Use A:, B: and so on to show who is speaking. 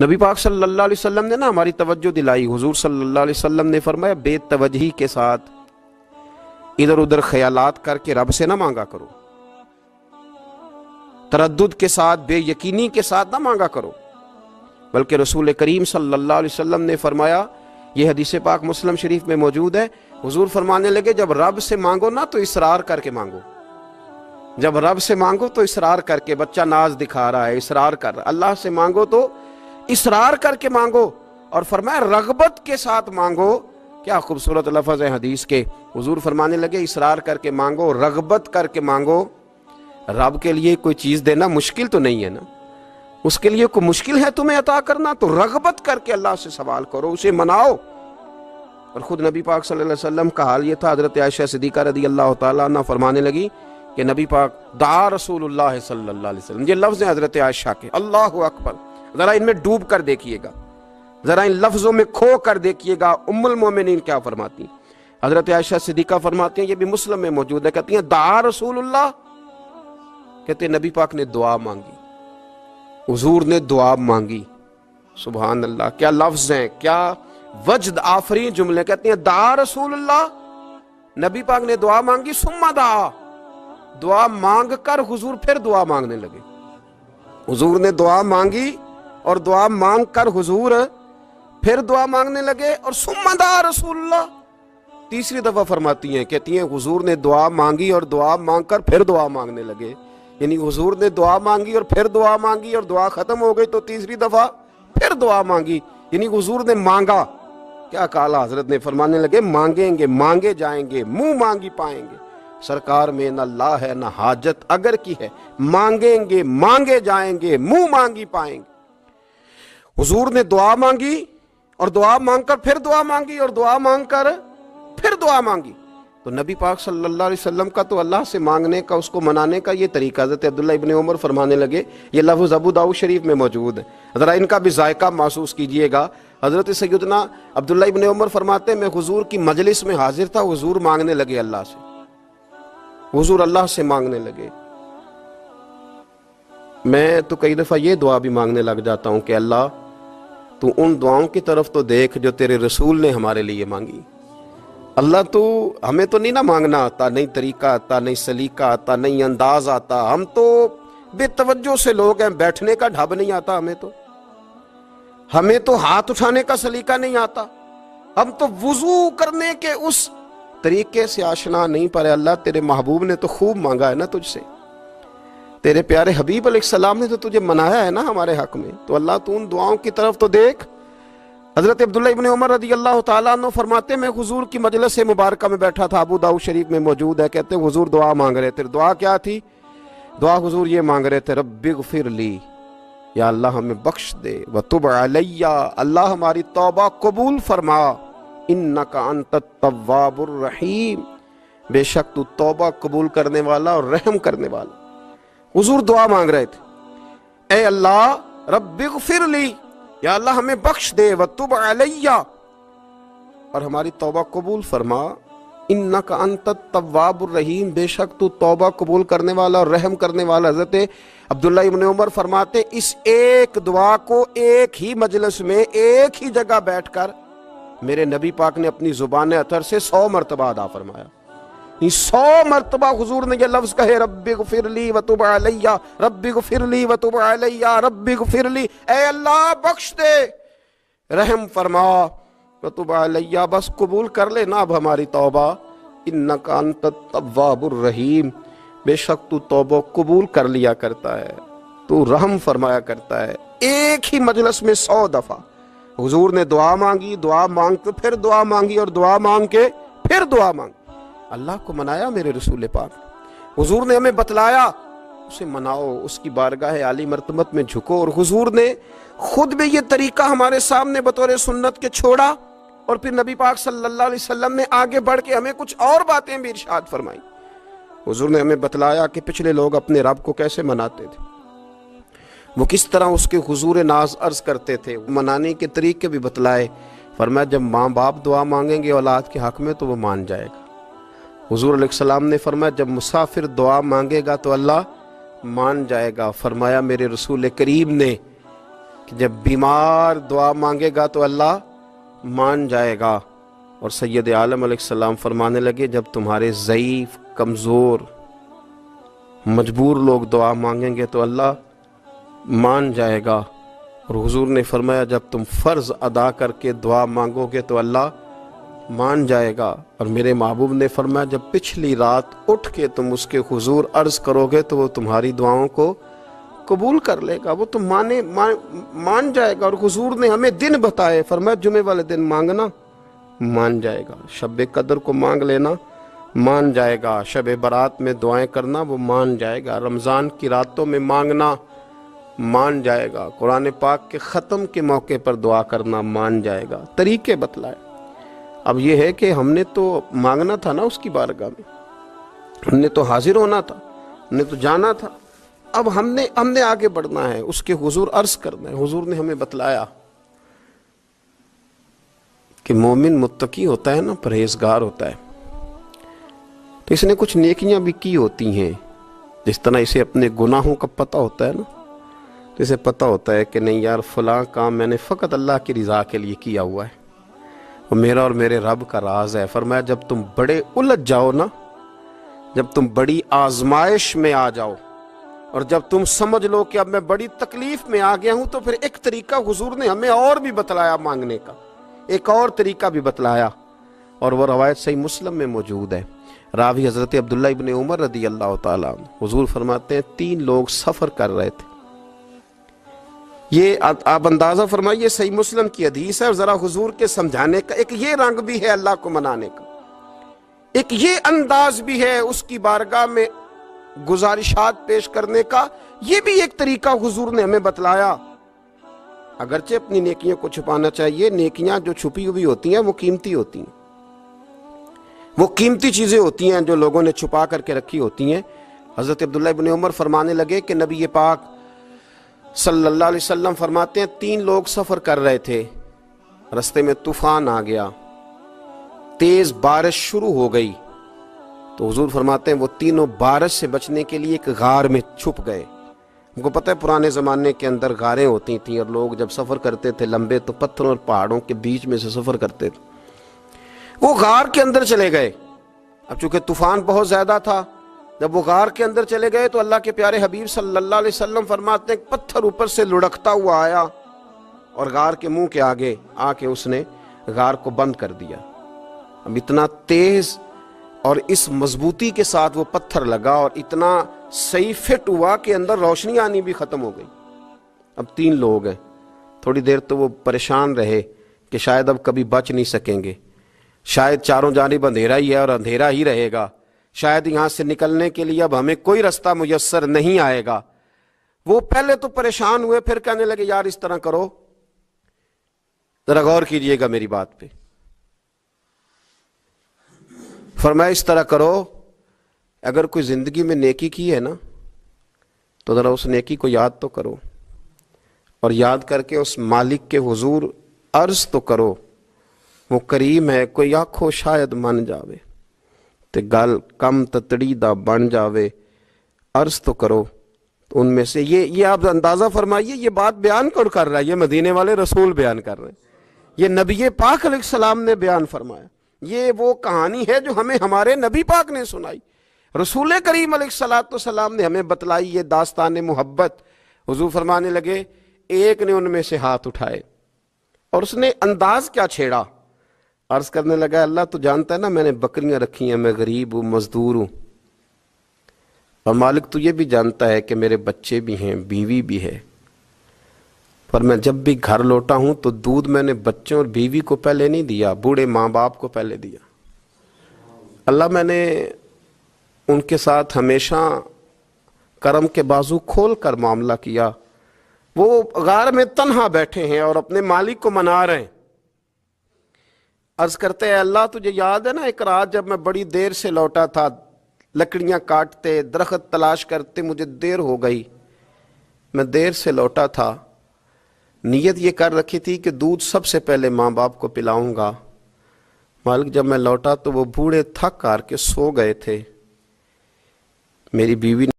A: نبی پاک صلی اللہ علیہ وسلم نے ہماری توجہ دلائی. حضور صلی اللہ علیہ وسلم نے فرمایا بے توجہی کے ساتھ ادھر ادھر خیالات کر کے رب سے نہ مانگا کرو، تردد کے ساتھ بے یقینی کے ساتھ نہ مانگا کرو، بلکہ رسول کریم صلی اللہ علیہ وسلم نے فرمایا، یہ حدیث پاک مسلم شریف میں موجود ہے، حضور فرمانے لگے جب رب سے مانگو نا تو اصرار کر کے مانگو. جب رب سے مانگو تو اصرار کر کے، بچہ ناز دکھا رہا ہے اصرار کر رہا ہے، اللہ سے مانگو تو اصرار کر کے مانگو. اور فرمایا رغبت کے ساتھ مانگو. کیا خوبصورت لفظ ہے حدیث کے. حضور فرمانے لگے اصرار کر کے مانگو، رغبت کر کے مانگو. رب کے لیے کوئی چیز دینا مشکل تو نہیں ہے نا، اس کے لیے کوئی مشکل ہے تمہیں عطا کرنا؟ تو رغبت کر کے اللہ سے سوال کرو، اسے مناؤ. اور خود نبی پاک صلی اللہ علیہ وسلم کا حال یہ تھا. حضرت عائشہ صدیقہ رضی اللہ تعالیٰ عنہ فرمانے لگی کہ نبی پاک دعا رسول اللہ صلی اللہ علیہ وسلم، یہ لفظ ہیں حضرت عائشہ کے. اللہ اکبر، ذرا ان میں ڈوب کر دیکھیے گا، ذرا ان لفظوں میں کھو کر دیکھیے گا ام المومنین کیا فرماتی ہیں. حضرت عائشہ صدیقہ فرماتی ہیں، یہ بھی مسلم میں موجود ہے، کہتی ہیں دعا رسول اللہ، کہتے ہیں نبی پاک نے دعا مانگی، حضور نے دعا مانگی. سبحان اللہ، کیا لفظ ہیں، کیا وجد آفرین جملے. کہتے ہیں دعا رسول اللہ، نبی پاک نے دعا مانگی، ثم دعا، دعا مانگ کر حضور پھر دعا مانگنے لگے. حضور نے دعا مانگی اور دعا مانگ کر حضور پھر دعا مانگنے لگے. اور ثم دعا رسول اللہ تیسری دفعہ فرماتی ہیں، کہتی ہیں حضور نے دعا مانگی اور دعا مانگ کر پھر دعا مانگنے لگے. یعنی حضور نے دعا مانگی اور پھر دعا مانگی اور دعا ختم ہو گئی تو تیسری دفعہ پھر دعا مانگی. یعنی حضور نے مانگا. کیا کہا حضرت نے؟ فرمانے لگے مانگیں گے مانگے جائیں گے، منہ مانگی پائیں گے. سرکار میں نہ لا ہے نہ حاجت اگر کی ہے، مانگیں گے مانگے جائیں گے، منہ مانگی پائیں گے. حضور نے دعا مانگی اور دعا مانگ کر پھر دعا مانگی اور دعا مانگ کر پھر دعا مانگی. تو نبی پاک صلی اللہ علیہ وسلم کا تو اللہ سے مانگنے کا، اس کو منانے کا یہ طریقہ. حضرت عبداللہ ابن عمر فرمانے لگے، یہ لفظ ابو داؤد شریف میں موجود ہے، ذرا ان کا بھی ذائقہ محسوس کیجئے گا. حضرت سیدنا عبداللہ ابن عمر فرماتے ہیں میں حضور کی مجلس میں حاضر تھا، حضور مانگنے لگے اللہ سے، حضور اللہ سے مانگنے لگے. میں تو کئی دفعہ یہ دعا بھی مانگنے لگ جاتا ہوں کہ اللہ تو ان دعاؤں کی طرف تو دیکھ جو تیرے رسول نے ہمارے لیے مانگی. اللہ تو ہمیں تو نہیں نہ مانگنا آتا، نہیں طریقہ آتا، نہیں سلیقہ آتا، نہیں انداز آتا. ہم تو بے توجہ سے لوگ ہیں، بیٹھنے کا ڈھب نہیں آتا ہمیں تو ہاتھ اٹھانے کا سلیقہ نہیں آتا، ہم تو وضو کرنے کے اس طریقے سے آشنا نہیں. پر اللہ تیرے محبوب نے تو خوب مانگا ہے نا تجھ سے، تیرے پیارے حبیب علیہ السلام نے تو تجھے منایا ہے نا ہمارے حق میں. تو اللہ تو ان دعاؤں کی طرف تو دیکھ. حضرت عبداللہ ابن عمر رضی اللہ تعالیٰ عنہ فرماتے میں حضور کی مجلس مبارکہ میں بیٹھا تھا، ابو داؤد شریف میں موجود ہے. کہتے ہیں حضور دعا مانگ رہے تھے. دعا کیا تھی؟ دعا حضور یہ مانگ رہے تھے، رب اغفر لی، یا اللہ ہمیں بخش دے، وتب علی، اللہ ہماری توبہ قبول فرما، انک انت التواب الرحیم، بے شک تو توبہ قبول کرنے والا اور رحم کرنے والا. حضور دعا مانگ رہے تھے، اے اللہ رب اغفر لی، یا اللہ ہمیں بخش دے، وتب علی، اور ہماری توبہ قبول فرما، انک انت التواب الرحیم، بے شک تو توبہ قبول کرنے والا اور رحم کرنے والا. حضرت عبداللہ ابن عمر فرماتے اس ایک دعا کو ایک ہی مجلس میں ایک ہی جگہ بیٹھ کر میرے نبی پاک نے اپنی زبان اطہر سے 100 مرتبہ ادا فرمایا. 100 مرتبہ حضور نے یہ لفظ کہے، رب اغفر لی وتب علی، رب اغفر لی وتب علی، رب اغفر لی، اے اللہ بخش دے، رحم فرما، وتب علی، بس قبول کر لے نا اب ہماری توبہ، انک انت التواب الرحیم، بے شک تو توبہ قبول کر لیا کرتا ہے، تو رحم فرمایا کرتا ہے. ایک ہی مجلس میں 100 دفعہ حضور نے دعا مانگی، دعا مانگ کے پھر دعا مانگی اور دعا مانگ کے پھر دعا مانگی. اللہ کو منایا میرے رسول پاک. حضور نے ہمیں بتلایا اسے مناؤ، اس کی بارگاہ عالی مرتبت میں جھکو. اور حضور نے خود بھی یہ طریقہ ہمارے سامنے بطور سنت کے چھوڑا، اور پھر نبی پاک صلی اللہ علیہ وسلم نے آگے بڑھ کے ہمیں کچھ اور باتیں بھی ارشاد فرمائی. حضور نے ہمیں بتلایا کہ پچھلے لوگ اپنے رب کو کیسے مناتے تھے، وہ کس طرح اس کے حضور ناز عرض کرتے تھے، منانے کے طریقے بھی بتلائے. فرمایا جب ماں باپ دعا مانگیں گے اولاد کے حق میں تو وہ مان جائے گا. حضور علیہ السلام نے فرمایا جب مسافر دعا مانگے گا تو اللہ مان جائے گا. فرمایا میرے رسول کریم نے کہ جب بیمار دعا مانگے گا تو اللہ مان جائے گا، اور سید عالم علیہ السلام فرمانے لگے جب تمہارے ضعیف، کمزور، مجبور لوگ دعا مانگیں گے تو اللہ مان جائے گا، اور حضور نے فرمایا جب تم فرض ادا کر کے دعا مانگو گے تو اللہ مان جائے گا، اور میرے محبوب نے فرمایا جب پچھلی رات اٹھ کے تم اس کے حضور عرض کرو گے تو وہ تمہاری دعاؤں کو قبول کر لے گا، وہ تو مان جائے گا۔ اور حضور نے ہمیں دن بتائے، فرمایا جمعے والے دن مانگنا مان جائے گا، شب قدر کو مانگ لینا مان جائے گا، شب برات میں دعائیں کرنا وہ مان جائے گا، رمضان کی راتوں میں مانگنا مان جائے گا، قرآن پاک کے ختم کے موقع پر دعا کرنا مان جائے گا۔ طریقے بتلائے۔ اب یہ ہے کہ ہم نے تو مانگنا تھا نا اس کی بارگاہ میں، ہم نے تو حاضر ہونا تھا، ہم نے تو جانا تھا، اب ہم نے آگے بڑھنا ہے، اس کے حضور عرض کرنا ہے۔ حضور نے ہمیں بتلایا کہ مومن متقی ہوتا ہے نا، پرہیزگار ہوتا ہے، تو اس نے کچھ نیکیاں بھی کی ہوتی ہیں، جس طرح اسے اپنے گناہوں کا پتہ ہوتا ہے نا، تو اسے پتہ ہوتا ہے کہ نہیں یار فلاں کام میں نے فقط اللہ کی رضا کے لیے کیا ہوا ہے، وہ میرا اور میرے رب کا راز ہے۔ فرمایا جب تم بڑے الجھ جاؤ نا، جب تم بڑی آزمائش میں آ جاؤ، اور جب تم سمجھ لو کہ اب میں بڑی تکلیف میں آ گیا ہوں، تو پھر ایک طریقہ حضور نے ہمیں اور بھی بتلایا مانگنے کا، ایک اور طریقہ بھی بتلایا، اور وہ روایت صحیح مسلم میں موجود ہے۔ راوی حضرت عبداللہ ابن عمر رضی اللہ تعالیٰ عنہ، حضور فرماتے ہیں 3 لوگ سفر کر رہے تھے، یہ آپ اندازہ فرمائیے صحیح مسلم کی حدیث ہے، اور ذرا حضور کے سمجھانے کا ایک یہ رنگ بھی ہے اللہ کو منانے کا، ایک یہ انداز بھی ہے اس کی بارگاہ میں گزارشات پیش کرنے کا، یہ بھی ایک طریقہ حضور نے ہمیں بتلایا۔ اگرچہ اپنی نیکیوں کو چھپانا چاہیے، نیکیاں جو چھپی ہوئی ہوتی ہیں وہ قیمتی ہوتی ہیں، وہ قیمتی چیزیں ہوتی ہیں جو لوگوں نے چھپا کر کے رکھی ہوتی ہیں۔ حضرت عبداللہ ابن عمر فرمانے لگے کہ نبی پاک صلی اللہ علیہ وسلم فرماتے ہیں 3 لوگ سفر کر رہے تھے، رستے میں طوفان آ گیا، تیز بارش شروع ہو گئی، تو حضور فرماتے ہیں وہ تینوں بارش سے بچنے کے لیے ایک غار میں چھپ گئے۔ ہم کو پتہ ہے پرانے زمانے کے اندر غاریں ہوتی تھیں، اور لوگ جب سفر کرتے تھے لمبے تو پتھروں اور پہاڑوں کے بیچ میں سے سفر کرتے تھے، وہ غار کے اندر چلے گئے۔ اب چونکہ طوفان بہت زیادہ تھا، جب وہ غار کے اندر چلے گئے تو اللہ کے پیارے حبیب صلی اللہ علیہ وسلم فرماتے ہیں پتھر اوپر سے لڑکتا ہوا آیا اور غار کے منہ کے آگے آ کے اس نے غار کو بند کر دیا۔ اب اتنا تیز اور اس مضبوطی کے ساتھ وہ پتھر لگا، اور اتنا صحیح فٹ ہوا کہ اندر روشنی آنی بھی ختم ہو گئی۔ اب 3 لوگ ہیں، تھوڑی دیر تو وہ پریشان رہے کہ شاید اب کبھی بچ نہیں سکیں گے، شاید چاروں جانب اندھیرا ہی ہے اور اندھیرا ہی رہے گا، شاید یہاں سے نکلنے کے لیے اب ہمیں کوئی رستہ میسر نہیں آئے گا۔ وہ پہلے تو پریشان ہوئے، پھر کہنے لگے یار اس طرح کرو، ذرا غور کیجئے گا میری بات پہ۔ فرمایا اس طرح کرو، اگر کوئی زندگی میں نیکی کی ہے نا تو ذرا اس نیکی کو یاد تو کرو، اور یاد کر کے اس مالک کے حضور عرض تو کرو، وہ کریم ہے، کوئی آنکھو شاید من جاوے تے گل کم تتڑی دا بن جاوے، عرض تو کرو۔ تو ان میں سے یہ آپ اندازہ فرمائیے، یہ بات بیان کون کر رہا ہے؟ یہ مدینے والے رسول بیان کر رہے ہیں، یہ نبی پاک علیہ السلام نے بیان فرمایا، یہ وہ کہانی ہے جو ہمیں ہمارے نبی پاک نے سنائی، رسول کریم علیہ السلام نے ہمیں بتلائی، یہ داستان محبت۔ حضور فرمانے لگے ایک نے ان میں سے ہاتھ اٹھائے، اور اس نے انداز کیا چھیڑا، عرض کرنے لگا اللہ تو جانتا ہے نا میں نے بکریاں رکھی ہیں، میں غریب ہوں، مزدور ہوں، اور مالک تو یہ بھی جانتا ہے کہ میرے بچے بھی ہیں، بیوی بھی ہے، پر میں جب بھی گھر لوٹا ہوں تو دودھ میں نے بچوں اور بیوی کو پہلے نہیں دیا، بوڑھے ماں باپ کو پہلے دیا۔ اللہ میں نے ان کے ساتھ ہمیشہ کرم کے بازو کھول کر معاملہ کیا، وہ غار میں تنہا بیٹھے ہیں اور اپنے مالک کو منا رہے ہیں۔ عرض کرتے ہیں اللہ تجھے یاد ہے نا ایک رات جب میں بڑی دیر سے لوٹا تھا، لکڑیاں کاٹتے، درخت تلاش کرتے، مجھے دیر ہو گئی، میں دیر سے لوٹا تھا، نیت یہ کر رکھی تھی کہ دودھ سب سے پہلے ماں باپ کو پلاؤں گا، مالک جب میں لوٹا تو وہ بوڑھے تھک کر کے سو گئے تھے، میری بیوی